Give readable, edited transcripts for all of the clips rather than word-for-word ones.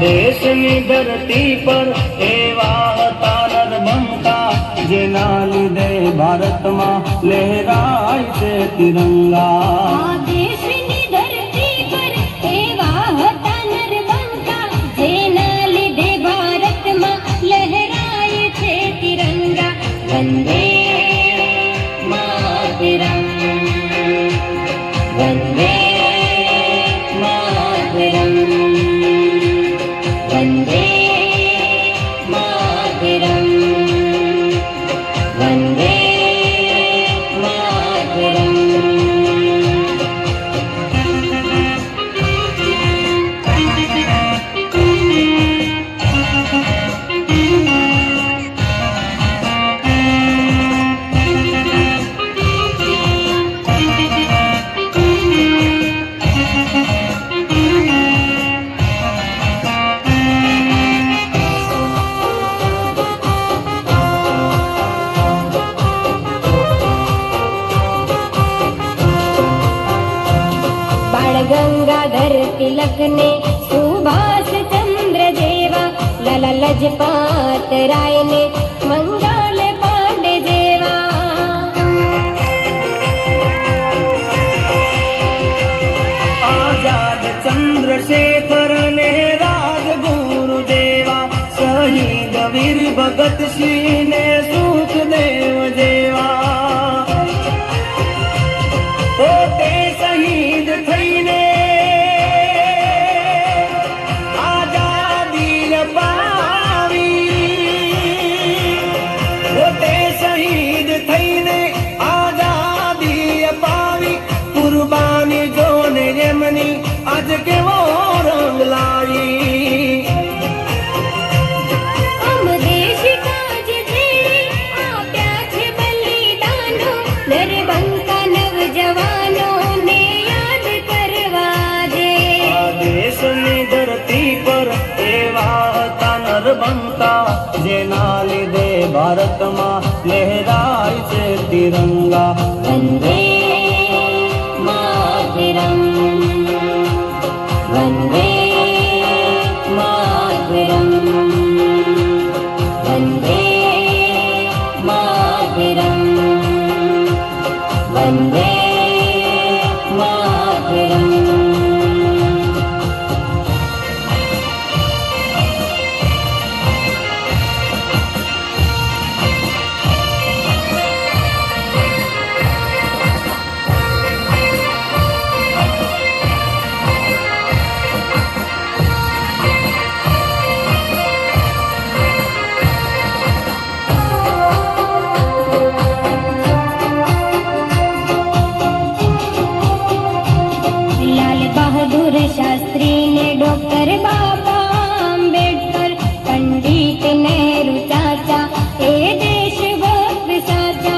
દેશની ધરતી પર એવા હતા નરબંકા, જેના લીધે ભારતમાં લહેરાય છે તિરંગા. દેશની ધરતી પર એવા હતા નરબંકા, જેના લીધે ભારતમાં લહેરાય છે તિરંગા. વંદે માતરમ, વંદે માતરમ, વંદે માતરમ, વંદે માતરમ. ગંગાધર તિલક ને સુભાષ ચંદ્ર જેવા, લાલા લજપત રાય ને મંગલ પાંડે જેવા. આઝાદ ચંદ્રશેખર ને રાજગુરુ જેવા, શહીદ વીર ભગતસિંહ ને સુખદેવ જેવા. પોતે શહીદ થઈને આઝાદી અપાવી, પોતે શહીદ થઈને આઝાદી અપાવી. કુરબાની જોને એમની આજ કેવો રંગ લાવી. આમ દેશ કાજ જેણે આપ્યા છે બલિદાનો, નરબંકા નવજવાનો ને યાદ કરવા દે. દેશની ધરતી પર એવા હતા નરબંકા, જેના લીધે ભારતમાં લહેરાય છે તિરંગા. વંદે માતરમ, વંદે માતરમ, વંદે માતરમ, વંદે માતરમ. बहादुर शास्त्री ने डॉक्टर बाबा आंबेडकर, पंडित नेहरू चाचा ए देशभक्त साचा.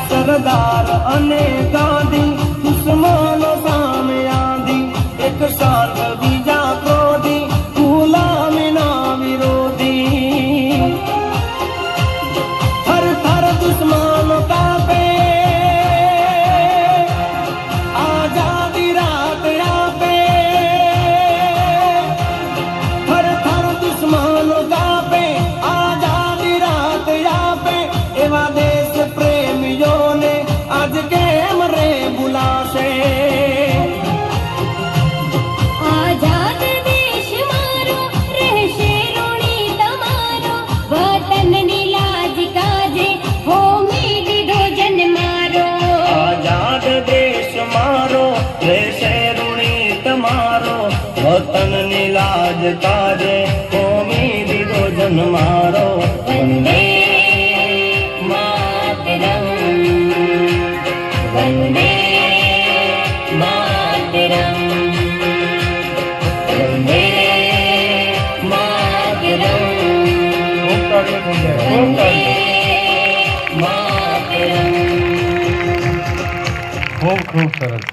સરદાર અને ગાંધી દુશ્મનો સામે આંધી, એક સાર્થ બીજા ક્રોધી, ગુલામીના વિરોધી. થર થર દુશ્મનો કાપે, આઝાદી રાત આપે. થર થર દુશ્મનો કાપે, આઝાદી રાત આપે. એવા દેશ પ્રેમીઓને આજ કેમ રે ભૂલાશે. આઝાદ દેશ મારો રહેશે ઋણી તમારો, વતનની લાજ કાજે હોમી દીધો જન્મારો. આઝાદ દેશ મારો રહેશે ઋણી તમારો, વતનની લાજ કાજે હોમી દીધો જન્મારો. વંદે માતરમ, વંદે માતરમ, વંદે માતરમ, વંદે માતરમ. ખૂબ ખૂબ સરસ.